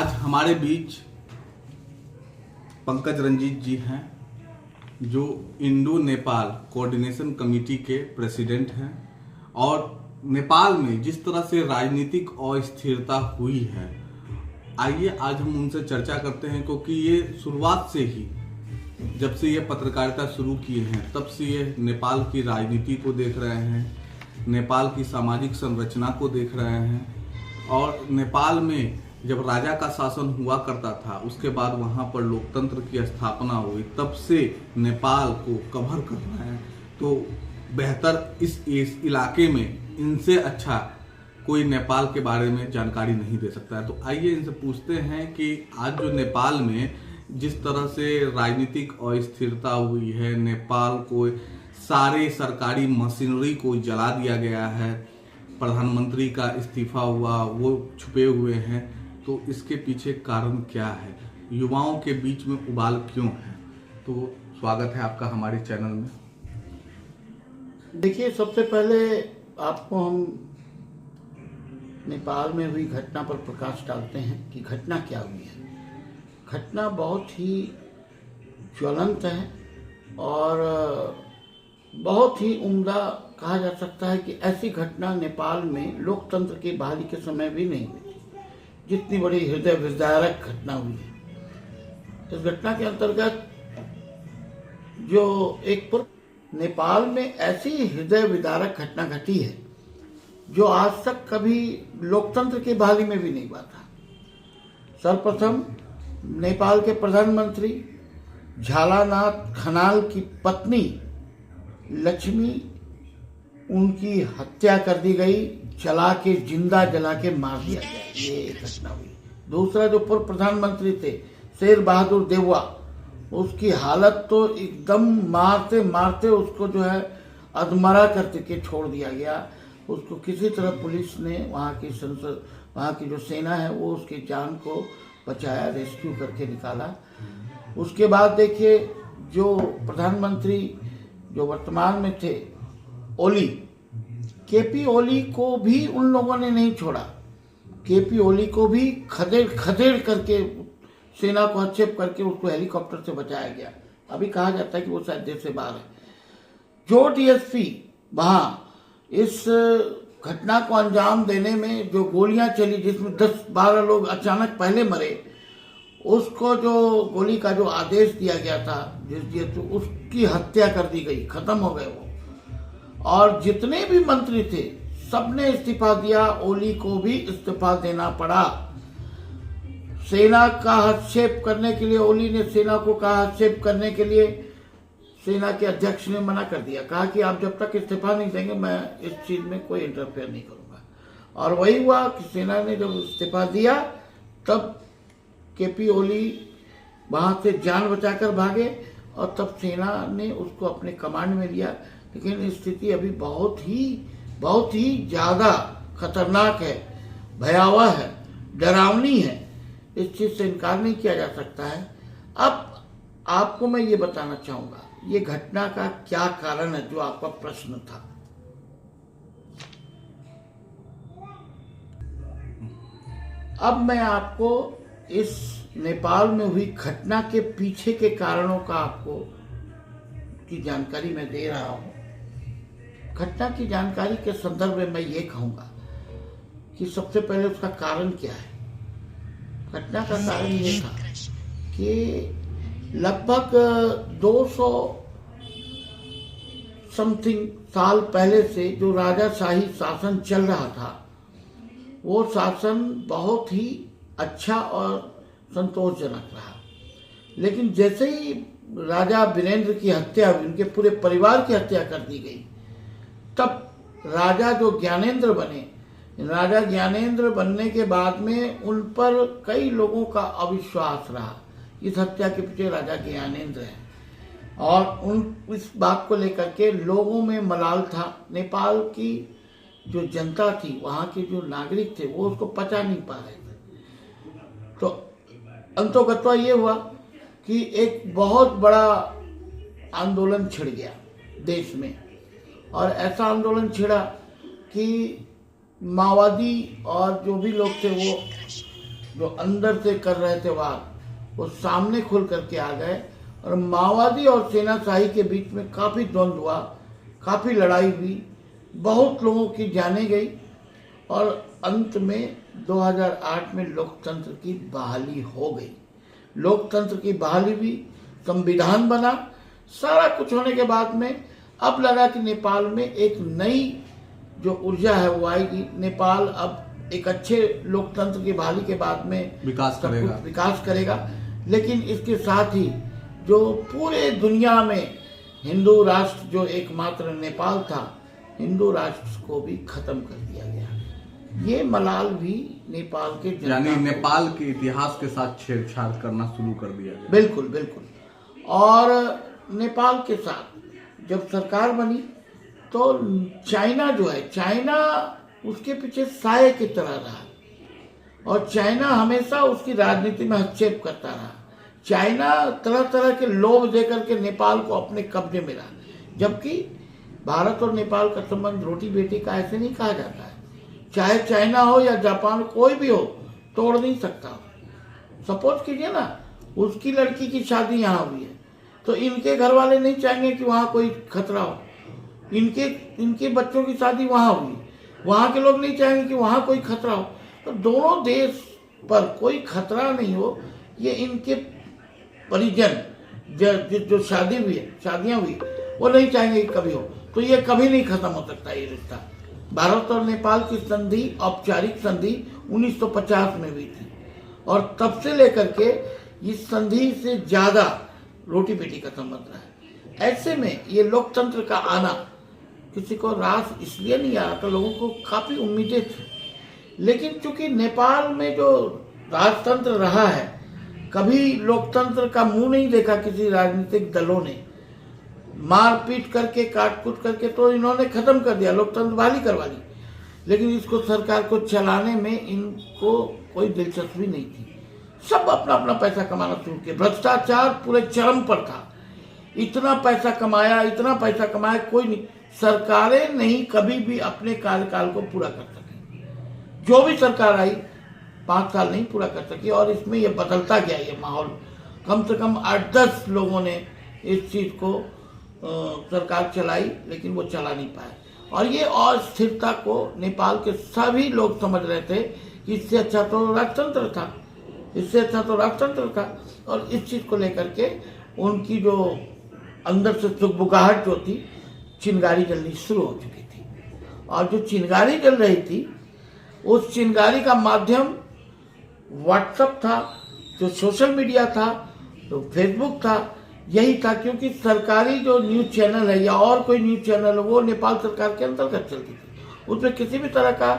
आज हमारे बीच पंकज रंजीत जी हैं जो इंडो नेपाल कोऑर्डिनेशन कमेटी के प्रेसिडेंट हैं। और नेपाल में जिस तरह से राजनीतिक अस्थिरता हुई है, आइए आज हम उनसे चर्चा करते हैं, क्योंकि ये शुरुआत से ही जब से ये पत्रकारिता शुरू किए हैं तब से ये नेपाल की राजनीति को देख रहे हैं, नेपाल की सामाजिक संरचना को देख रहे हैं। और नेपाल में जब राजा का शासन हुआ करता था, उसके बाद वहाँ पर लोकतंत्र की स्थापना हुई, तब से नेपाल को कवर कर रहे हैं। तो बेहतर इस इलाके में इनसे अच्छा कोई नेपाल के बारे में जानकारी नहीं दे सकता है। तो आइए इनसे पूछते हैं कि आज जो नेपाल में जिस तरह से राजनीतिक अस्थिरता हुई है, नेपाल को सारे सरकारी मशीनरी को जला दिया गया है, प्रधानमंत्री का इस्तीफा हुआ, वो छुपे हुए हैं, तो इसके पीछे कारण क्या है, युवाओं के बीच में उबाल क्यों है? तो स्वागत है आपका हमारे चैनल में। देखिए, सबसे पहले आपको हम नेपाल में हुई घटना पर प्रकाश डालते हैं कि घटना क्या हुई है। घटना बहुत ही ज्वलंत है और बहुत ही उम्दा कहा जा सकता है कि ऐसी घटना नेपाल में लोकतंत्र की बहाली के समय भी नहीं हुई जितनी बड़ी हृदय विदारक घटना हुई है। इस घटना के अंतर्गत जो एक नेपाल में ऐसी हृदय विदारक घटना घटी है जो आज तक कभी लोकतंत्र की बहाली में भी नहीं हुआ था। सर्वप्रथम नेपाल के प्रधानमंत्री झालानाथ खनाल की पत्नी लक्ष्मी, उनकी हत्या कर दी गई, जिंदा जला के मार दिया गया। ये एक घटना हुई। दूसरा, जो पूर्व प्रधानमंत्री थे शेर बहादुर देउवा, उसकी हालत तो एकदम मारते मारते उसको जो है अधमरा करके छोड़ दिया गया। उसको किसी तरह पुलिस ने, वहाँ की जो सेना है वो उसकी जान को बचाया, रेस्क्यू करके निकाला। उसके बाद देखिए, जो प्रधानमंत्री जो वर्तमान में थे ओली, केपी ओली को भी उन लोगों ने नहीं छोड़ा। केपी ओली को भी खदेड़ करके सेना को हस्तक्षेप करके उसको हेलीकॉप्टर से बचाया गया। अभी कहा जाता है कि वो शायद देश से बाहर है। जो डीएसपी वहाँ इस घटना को अंजाम देने में जो गोलियां चली, जिसमें 10-12 लोग अचानक पहले मरे, उसको जो गोली का जो आदेश दिया गया था, तो उसकी हत्या कर दी गई, खत्म हो गए वो। और जितने भी मंत्री थे सबने इस्तीफा दिया, ओली को भी इस्तीफा देना पड़ा। सेना का हस्तक्षेप करने के लिए ओली ने सेना को कहा, हस्तक्षेप करने के लिए सेना के अध्यक्ष ने मना कर दिया, कहा कि आप जब तक इस्तीफा नहीं देंगे मैं इस चीज में कोई इंटरफेयर नहीं करूंगा। और वही हुआ कि सेना ने जब इस्तीफा दिया तब केपी ओली वहां से जान बचाकर भागे और तब सेना ने उसको अपने कमांड में लिया। लेकिन स्थिति अभी बहुत ही ज्यादा खतरनाक है, भयावह है, डरावनी है। इस चीज से इनकार नहीं किया जा सकता है। अब आपको मैं ये बताना चाहूंगा ये घटना का क्या कारण है, जो आपका प्रश्न था। अब मैं आपको इस नेपाल में हुई घटना के पीछे के कारणों का आपको की जानकारी मैं दे रहा हूं। घटना की जानकारी के संदर्भ में मैं ये कहूंगा कि सबसे पहले उसका कारण क्या है। घटना का कारण ये था कि लगभग 200 समथिंग साल पहले से जो राजाशाही शासन चल रहा था, वो शासन बहुत ही अच्छा और संतोषजनक रहा। लेकिन जैसे ही राजा वीरेंद्र की हत्या हुई, उनके पूरे परिवार की हत्या कर दी गई, तब राजा जो ज्ञानेंद्र बने, राजा ज्ञानेंद्र बनने के बाद में उन पर कई लोगों का अविश्वास रहा। इस हत्या के पीछे राजा ज्ञानेंद्र है और उन इस बात को लेकर के लोगों में मलाल था। नेपाल की जो जनता थी, वहाँ के जो नागरिक थे, वो उसको पचा नहीं पा रहे थे। तो अंतोगत्वा ये हुआ कि एक बहुत बड़ा आंदोलन छिड़ गया देश में। और ऐसा आंदोलन छिड़ा कि माओवादी और जो भी लोग थे वो जो अंदर से कर रहे थे वार, वो सामने खुल करके आ गए और माओवादी और सेनाशाही के बीच में काफ़ी द्वंद्व हुआ, काफ़ी लड़ाई हुई, बहुत लोगों की जानें गई और अंत में 2008 में लोकतंत्र की बहाली हो गई। लोकतंत्र की बहाली हुई, संविधान बना, सारा कुछ होने के बाद में अब लगा कि नेपाल में एक नई जो ऊर्जा है वो आएगी। नेपाल अब एक अच्छे लोकतंत्र की बहाली के बाद में विकास करेगा। लेकिन इसके साथ ही जो पूरे दुनिया में हिंदू राष्ट्र जो एकमात्र नेपाल था, हिंदू राष्ट्र को भी खत्म कर दिया गया। ये मलाल भी नेपाल के यानी नेपाल के इतिहास के साथ छेड़छाड़ करना शुरू कर दिया गया। बिल्कुल बिल्कुल। और नेपाल के साथ जब सरकार बनी तो चाइना जो है, चाइना उसके पीछे साये की तरह रहा और चाइना हमेशा उसकी राजनीति में हस्तक्षेप करता रहा। चाइना तरह तरह के लोभ देकर के नेपाल को अपने कब्जे में रहा, जबकि भारत और नेपाल का संबंध रोटी बेटी का ऐसे नहीं कहा जाता है। चाहे चाइना हो या जापान, कोई भी हो, तोड़ नहीं सकता। सपोज कीजिए ना, उसकी लड़की की शादी यहाँ हुई है तो इनके घर वाले नहीं चाहेंगे कि वहाँ कोई खतरा हो। इनके बच्चों की शादी वहाँ हुई, वहाँ के लोग नहीं चाहेंगे कि वहाँ कोई खतरा हो। तो दोनों देश पर कोई खतरा नहीं हो, ये इनके परिजन जो शादी हुई है, शादियाँ हुई, वो नहीं चाहेंगे कि कभी हो। तो ये कभी नहीं खत्म हो सकता ये रिश्ता। भारत और नेपाल की संधि, औपचारिक संधि 1950 में हुई थी और तब से लेकर के इस संधि से ज्यादा रोटी बेटी का संबंध रहा है। ऐसे में ये लोकतंत्र का आना किसी को रास इसलिए नहीं आया, तो लोगों को काफी उम्मीदें थी। लेकिन चूंकि नेपाल में जो राजतंत्र रहा है, कभी लोकतंत्र का मुंह नहीं देखा किसी राजनीतिक दलों ने, मारपीट करके काट कूट करके तो इन्होंने खत्म कर दिया, लोकतंत्र बहाली करवा ली। लेकिन इसको सरकार को चलाने में इनको कोई दिलचस्पी नहीं थी। सब अपना अपना पैसा कमाना शुरू किया। भ्रष्टाचार पूरे चरम पर था। इतना पैसा कमाया कोई नहीं, सरकारें नहीं कभी भी अपने कार्यकाल को पूरा कर सकी। जो भी सरकार आई 5 साल नहीं पूरा कर सकी और इसमें ये बदलता गया ये माहौल। कम से कम 8-10 लोगों ने इस चीज को सरकार चलाई, लेकिन वो चला नहीं पाए। और ये अस्थिरता को नेपाल के सभी लोग समझ रहे थे कि इससे अच्छा तो राजतंत्र था, और इस चीज को लेकर के उनकी जो अंदर से सुगबुगाहट जो थी, चिंगारी जलनी शुरू हो चुकी थी। और जो चिंगारी जल रही थी, उस चिंगारी का माध्यम व्हाट्सएप था, जो सोशल मीडिया था, जो फेसबुक था, यही था। क्योंकि सरकारी जो न्यूज चैनल है या और कोई न्यूज चैनल है, वो नेपाल सरकार के अंतर्गत चलती थी। उसमें किसी भी तरह का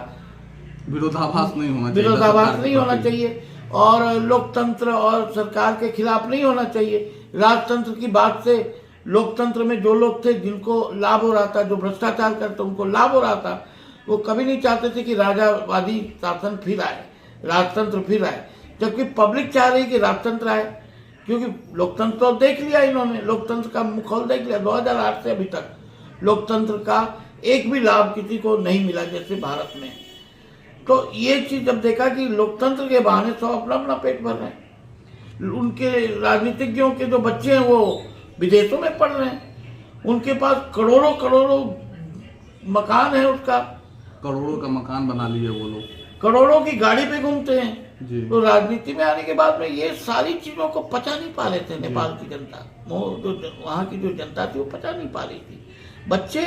विरोधाभास नहीं होना चाहिए और लोकतंत्र और सरकार के खिलाफ नहीं होना चाहिए। राजतंत्र की बात से लोकतंत्र में जो लोग थे जिनको लाभ हो रहा था, जो भ्रष्टाचार करते उनको लाभ हो रहा था, वो कभी नहीं चाहते थे कि राजावादी शासन फिर आए, राजतंत्र फिर आए। जबकि पब्लिक चाह रही कि राजतंत्र आए, क्योंकि लोकतंत्र तो देख लिया इन्होंने, लोकतंत्र का मुखौल देख लिया। 2008 से अभी तक लोकतंत्र का एक भी लाभ किसी को नहीं मिला जैसे भारत में। तो ये चीज जब देखा कि लोकतंत्र के बहाने सब अपना अपना पेट भर रहे हैं, उनके राजनीतिज्ञों के जो बच्चे हैं वो विदेशों में पढ़ रहे हैं, उनके पास करोड़ों मकान है, उसका करोड़ों का मकान बना लिए वो लोग, करोड़ों की गाड़ी पे घूमते हैं। जी। तो राजनीति में आने के बाद में ये सारी चीजों को पचा नहीं पा रहे थे नेपाल की जनता, जो वहाँ की जो जनता थी वो पचा नहीं पा रही थी। बच्चे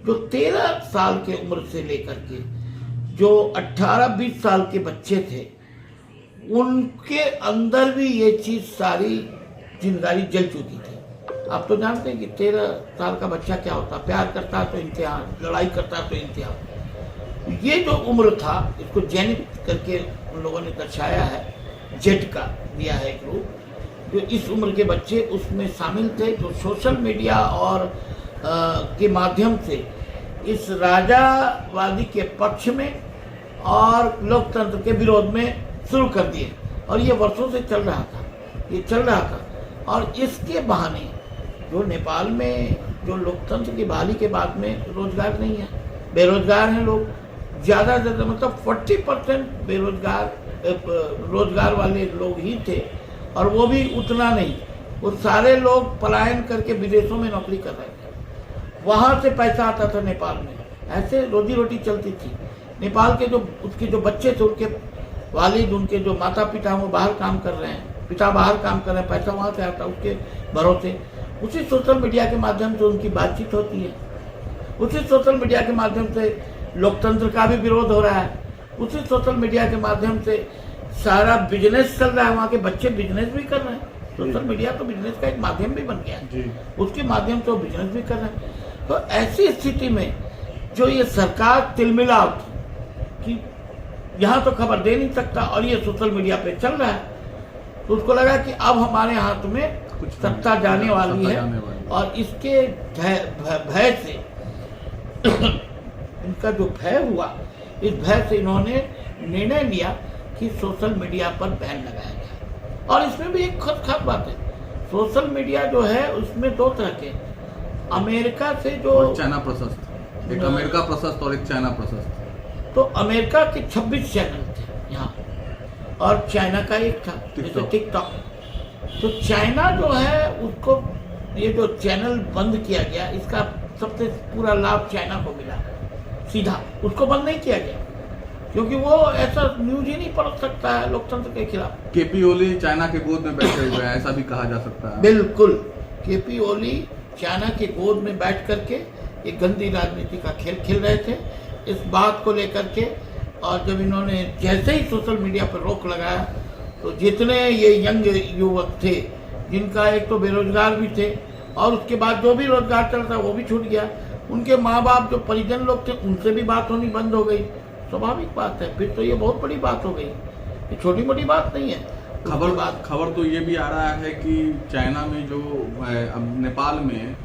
जो 13 साल के उम्र से लेकर के जो 18-20 साल के बच्चे थे, उनके अंदर भी ये चीज सारी चिंगारी जल चुकी थी। आप तो जानते हैं कि 13 साल का बच्चा क्या होता, प्यार करता तो इम्तिहान, लड़ाई करता तो इम्तिहान। ये जो उम्र था, इसको जेनिक करके उन लोगों ने दर्शाया है, जेट का दिया है एक रूप। जो इस उम्र के बच्चे उसमें शामिल थे, जो सोशल मीडिया और के माध्यम से इस राजावादी के पक्ष में और लोकतंत्र के विरोध में शुरू कर दिए। और ये वर्षों से चल रहा था। और इसके बहाने जो नेपाल में जो लोकतंत्र की बहाली के बाद में रोजगार नहीं है, बेरोजगार हैं लोग, ज़्यादा से ज़्यादा मतलब 40% बेरोजगार रोजगार वाले लोग ही थे, और वो भी उतना नहीं। वो सारे लोग पलायन करके विदेशों में नौकरी कर रहे थे, वहाँ से पैसा आता था नेपाल में, ऐसे रोजी रोटी चलती थी। नेपाल के जो उसके जो बच्चे थे, उनके वालिद, उनके जो माता पिता हैं वो बाहर काम कर रहे हैं, पिता बाहर काम कर रहे हैं, पैसा वहाँ से आता, उसके भरोसे उसी सोशल मीडिया के माध्यम से उनकी बातचीत होती है, उसी सोशल मीडिया के माध्यम से लोकतंत्र का भी विरोध हो रहा है, उसी सोशल मीडिया के माध्यम से सारा बिजनेस चल रहा है, वहाँ के बच्चे बिजनेस भी कर रहे हैं। सोशल मीडिया तो बिजनेस का एक माध्यम भी बन गया है, उसके माध्यम से वो बिजनेस भी कर रहे हैं। तो ऐसी स्थिति में जो ये सरकार तिलमिलाव कि यहाँ तो खबर दे नहीं सकता और ये सोशल मीडिया पे चल रहा है, तो उसको लगा कि अब हमारे हाथ में सत्ता जाने वाली है, और इसके भय से इनका जो भय हुआ, इस भय से इन्होंने निर्णय लिया कि सोशल मीडिया पर बैन लगाया गया। और इसमें भी एक खास बात है, सोशल मीडिया जो है उसमें दो तरह के, अमेरिका से जो चाइना प्रशस्त, एक अमेरिका प्रशस्त और एक चाइना प्रशस्त। तो अमेरिका के 26 चैनल थे यहाँ, और चाइना का एक था जैसे टिकटॉक। तो चाइना जो है उसको ये जो चैनल बंद किया गया, इसका सबसे पूरा लाभ चाइना को मिला सीधा, उसको बंद नहीं किया गया क्योंकि वो ऐसा न्यूज ही नहीं पढ़ सकता है लोकतंत्र के खिलाफ। केपी ओली चाइना के गोद में बैठे हुए हैं, ऐसा भी कहा जा सकता है। बिल्कुल, केपी ओली चाइना के गोद में बैठ करके एक गंदी राजनीति का खेल खेल रहे थे इस बात को लेकर के। और जब इन्होंने जैसे ही सोशल मीडिया पर रोक लगाया, तो जितने ये यंग युवक थे, जिनका एक तो बेरोजगार भी थे और उसके बाद जो भी रोजगार चलता वो भी छूट गया, उनके माँ बाप जो परिजन लोग थे उनसे भी बात होनी बंद हो गई। स्वाभाविक बात है, फिर तो ये बहुत बड़ी बात हो गई, ये छोटी मोटी बात नहीं है। खबर तो ये भी आ रहा है कि चाइना में जो अब नेपाल में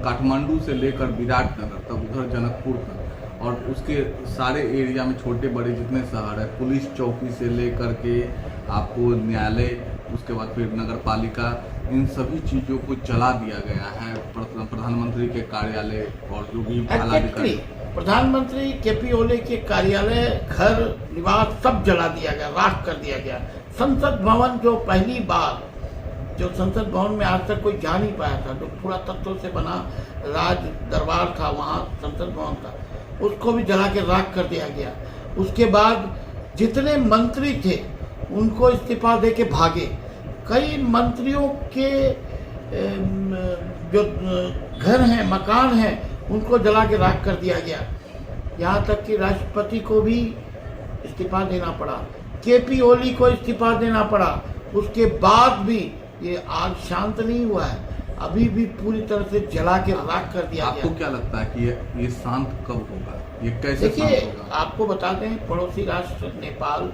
काठमांडू से लेकर विराटनगर तक, उधर जनकपुर तक और उसके सारे एरिया में छोटे बड़े जितने शहर है, पुलिस चौकी से लेकर के आपको न्यायालय, उसके बाद फिर नगर पालिका, इन सभी चीज़ों को जला दिया गया है। प्रधानमंत्री के कार्यालय और जो भी प्रधानमंत्री केपी ओली के कार्यालय, घर, निवास सब जला दिया गया, राख कर दिया गया। संसद भवन जो पहली बार, जो संसद भवन में आज तक कोई जा नहीं पाया था, जो पूरा तत्वों से बना राज दरबार था, वहाँ संसद भवन था, उसको भी जला के राख कर दिया गया। उसके बाद जितने मंत्री थे उनको इस्तीफा दे के भागे। कई मंत्रियों के जो घर हैं, मकान हैं, उनको जला के राख कर दिया गया। यहाँ तक कि राष्ट्रपति को भी इस्तीफा देना पड़ा, केपी ओली को इस्तीफा देना पड़ा। उसके बाद भी ये आग शांत नहीं हुआ है, अभी भी पूरी तरह से जला के राख कर दिया गया। आपको क्या लगता है कि ये शांत कब होगा, ये कैसे शांत देखिए, होगा? आपको बता दें, पड़ोसी राष्ट्र नेपाल,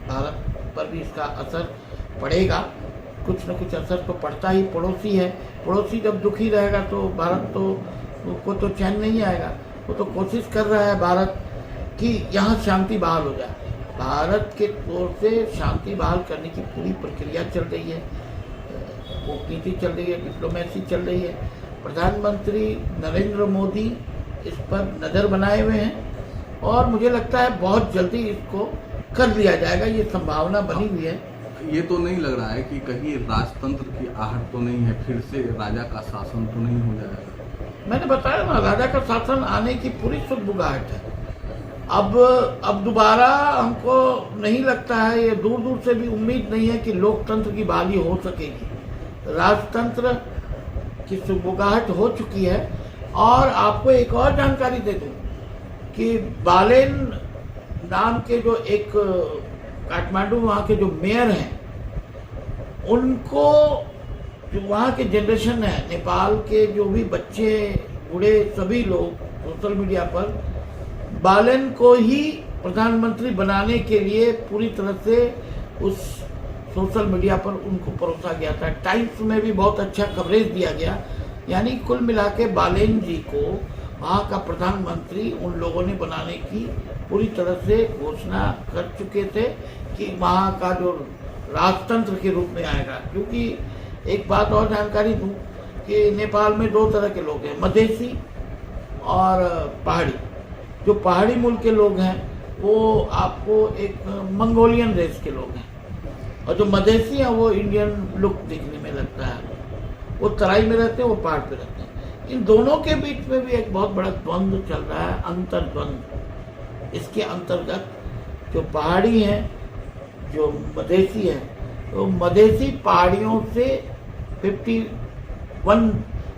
भारत पर भी इसका असर पड़ेगा, कुछ न कुछ असर तो पड़ता ही। पड़ोसी है, पड़ोसी जब दुखी रहेगा तो भारत को तो चैन नहीं आएगा। वो तो कोशिश कर रहा है भारत कि यहाँ शांति बहाल हो जाए। भारत के तौर से शांति बहाल करने की पूरी प्रक्रिया चल रही है, कूटनीति चल रही है, डिप्लोमेसी चल रही है। प्रधानमंत्री नरेंद्र मोदी इस पर नज़र बनाए हुए हैं और मुझे लगता है बहुत जल्दी इसको कर लिया जाएगा, ये संभावना बनी हुई है। ये तो नहीं लग रहा है कि कहीं राजतंत्र की आहट तो नहीं है, फिर से राजा का शासन तो नहीं हो जाएगा? मैंने बताया ना, राजा का शासन आने की पूरी सुगबुगाहट है। अब दोबारा हमको नहीं लगता है, ये दूर दूर से भी उम्मीद नहीं है कि लोकतंत्र की बहाली हो सकेगी। राजतंत्र की सुगबुगाहट हो चुकी है। और आपको एक और जानकारी दे दूं कि बालेन नाम के जो एक काठमांडू वहाँ के जो मेयर हैं, उनको जो वहाँ के जनरेशन है, नेपाल के जो भी बच्चे बूढ़े सभी लोग सोशल मीडिया पर बालेन को ही प्रधानमंत्री बनाने के लिए पूरी तरह से उस सोशल मीडिया पर उनको परोसा गया था। टाइम्स में भी बहुत अच्छा कवरेज दिया गया। यानी कुल मिला के बालेन जी को वहाँ का प्रधानमंत्री उन लोगों ने बनाने की पूरी तरह से घोषणा कर चुके थे कि वहाँ का जो राजतंत्र के रूप में आएगा। क्योंकि एक बात और जानकारी दूँ कि नेपाल में दो तरह के लोग हैं, मधेसी और पहाड़ी। जो पहाड़ी मूल के लोग हैं वो आपको एक मंगोलियन रेस के लोग हैं, और जो मधेसी हैं वो इंडियन लुक दिखने में लगता है। वो तराई में रहते हैं, वो पहाड़ पे रहते हैं। इन दोनों के बीच में भी एक बहुत बड़ा द्वंद्व चल रहा है, अंतर्द्वंद। इसके अंतर्गत जो पहाड़ी हैं, जो मधेसी हैं, तो मधेसी पहाड़ियों से 51%,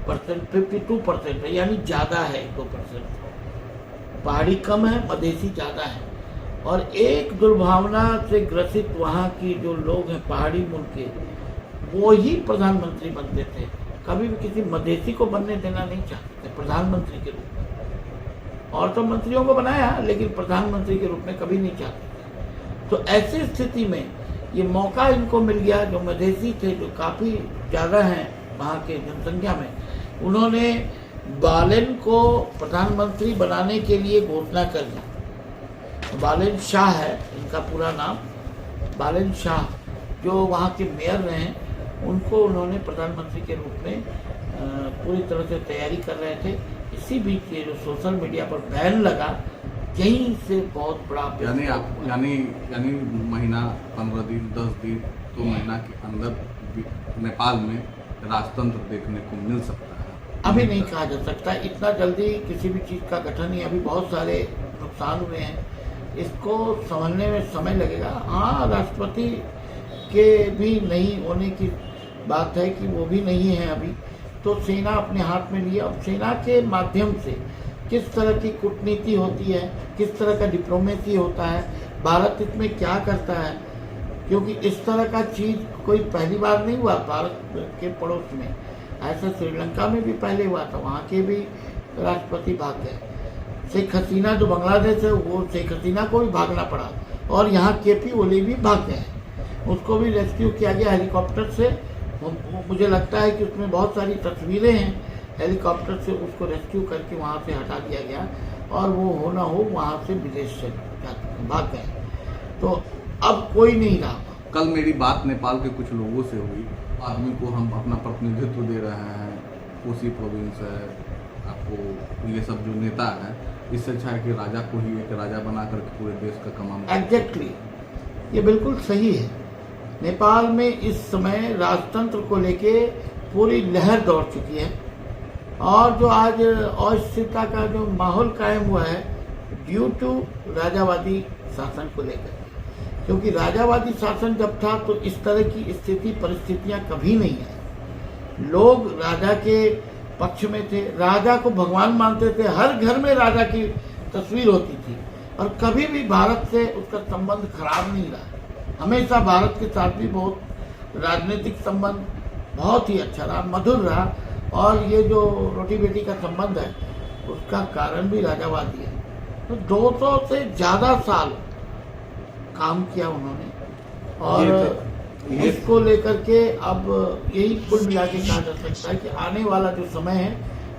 52% है, यानी ज़्यादा है 2%। पहाड़ी कम है, मधेसी ज़्यादा है। और एक दुर्भावना से ग्रसित वहाँ की जो लोग हैं पहाड़ी मुल्क के, वो ही प्रधानमंत्री बनते थे। कभी भी किसी मधेसी को बनने देना नहीं चाहते थे प्रधानमंत्री के रूप में। और तो मंत्रियों को बनाया, लेकिन प्रधानमंत्री के रूप में कभी नहीं चाहते थे। तो ऐसी स्थिति में ये मौका इनको मिल गया, जो मधेसी थे, जो काफ़ी ज़्यादा हैं वहाँ के जनसंख्या में, उन्होंने बालेन को प्रधानमंत्री बनाने के लिए घोषणा कर दी। बालेन शाह है इनका पूरा नाम। बालेन शाह जो वहाँ के मेयर रहे हैं, उनको उन्होंने प्रधानमंत्री के रूप में पूरी तरह से तैयारी कर रहे थे। इसी बीच ये जो सोशल मीडिया पर बैन लगा, यहीं से बहुत बड़ा यानी महीना 15 दिन 10 दिन 2 महीना के अंदर नेपाल में राजतंत्र देखने को मिल सकता है। अभी नहीं कहा जा सकता, इतना जल्दी किसी भी चीज़ का गठन नहीं। अभी बहुत सारे नुकसान हुए हैं, इसको समझने में समय लगेगा। हाँ, राष्ट्रपति के भी नहीं होने की बात है कि वो भी नहीं है अभी, तो सेना अपने हाथ में लिए। अब सेना के माध्यम से किस तरह की कूटनीति होती है, किस तरह का डिप्लोमेसी होता है, भारत इसमें क्या करता है, क्योंकि इस तरह का चीज़ कोई पहली बार नहीं हुआ भारत के पड़ोस में। ऐसा श्रीलंका में भी पहले हुआ था, वहाँ के भी राष्ट्रपति भाग गए। शेख हसीना जो बांग्लादेश है, वो शेख हसीना को भी भागना पड़ा, और यहाँ केपी ओली भी भाग गए, उसको भी रेस्क्यू किया गया हेलीकॉप्टर से। मुझे लगता है कि उसमें बहुत सारी तस्वीरें हैं, हेलीकॉप्टर से उसको रेस्क्यू करके वहाँ से हटा दिया गया, और वो हो ना हो वहाँ से विदेश से भाग गए। तो अब कोई नहीं रहा। कल मेरी बात नेपाल के कुछ लोगों से हुई। आदमी को हम अपना प्रतिनिधित्व दे रहे हैं, कोसी प्रोविंस है, आपको ये सब जो नेता है, इससे अच्छा है कि राजा को ही एक राजा बना करके पूरे देश का कमाम। एग्जैक्टली, ये बिल्कुल सही है। नेपाल में इस समय राजतंत्र को लेके पूरी लहर दौड़ चुकी है, और जो आज अस्थिरता का जो माहौल कायम हुआ है, ड्यू टू राजावादी शासन को लेकर। क्योंकि राजावादी शासन जब था तो इस तरह की स्थिति परिस्थितियां कभी नहीं आई। लोग राजा के पक्ष में थे, राजा को भगवान मानते थे, हर घर में राजा की तस्वीर होती थी, और कभी भी भारत से उसका संबंध खराब नहीं रहा। हमेशा भारत के साथ भी बहुत राजनीतिक संबंध बहुत ही अच्छा रहा, मधुर रहा। और ये जो रोटी बेटी का संबंध है, उसका कारण भी राजावादी है। तो 200 से ज़्यादा साल काम किया उन्होंने, और इसको लेकर के अब यही कुल मिला के कहा जा सकता है कि आने वाला जो समय है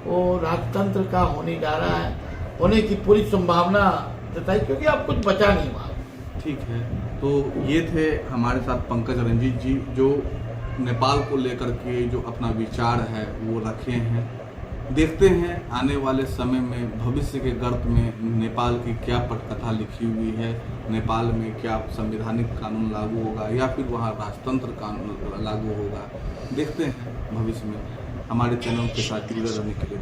वो राजतंत्र का होने जा रहा है, होने की पूरी संभावना जताई, क्योंकि अब कुछ बचा नहीं हुआ। ठीक है, तो ये थे हमारे साथ पंकज रंजीत जी, जो नेपाल को लेकर के जो अपना विचार है वो रखे हैं। देखते हैं आने वाले समय में भविष्य के गर्त में नेपाल की क्या पटकथा लिखी हुई है, नेपाल में क्या संवैधानिक कानून लागू होगा या फिर वहाँ राजतंत्र कानून लागू होगा। देखते हैं भविष्य में। हमारे चैनल के साथ जुड़े रहने के लिए